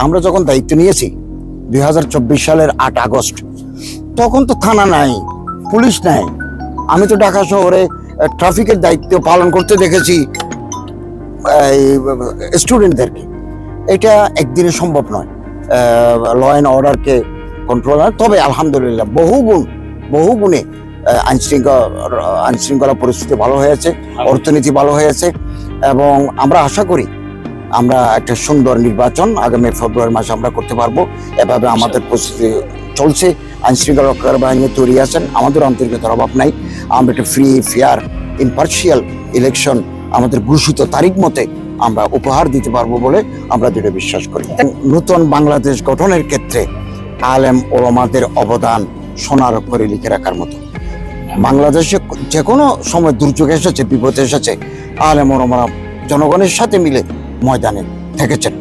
আমরা যখন দায়িত্ব নিয়েছি 2024 সালের 8 আগস্ট, তখন তো থানা নাই, পুলিশ নাই। আমি তো ঢাকা শহরে ট্রাফিকের দায়িত্ব পালন করতে দেখেছি স্টুডেন্টদেরকে। এটা একদিনে সম্ভব নয় ল অ্যান্ড অর্ডারকে কন্ট্রোল। তবে আলহামদুলিল্লাহ বহু গুণে আইন শৃঙ্খলা পরিস্থিতি ভালো হয়েছে, অর্থনীতি ভালো হয়েছে, এবং আমরা আশা করি আমরা একটা সুন্দর নির্বাচন আগামী ফেব্রুয়ারি মাসে আমরা করতে পারবো। এভাবে আমাদের প্রস্তুতি চলছে। আইন শৃঙ্খলা রক্ষার বাহিনী তৈরি আছেন, আমাদের আন্তরিকতার অভাব নাই। আমরা একটা ফ্রি, ফেয়ার, ইম্পার্শিয়াল ইলেকশন আমাদের ঘোষিত তারিখ মতে আমরা উপহার দিতে পারবো বলে আমরা দৃঢ় বিশ্বাস করি। নতুন বাংলাদেশ গঠনের ক্ষেত্রে আলেম ওলামাদের অবদান সোনার অক্ষরে লিখে রাখার মতো। বাংলাদেশে যে কোনো সময় দুর্যোগ এসেছে, বিপদ এসেছে, আলেম ওলামারা জনগণের সাথে মিলে ময়দানে থেকেছেন।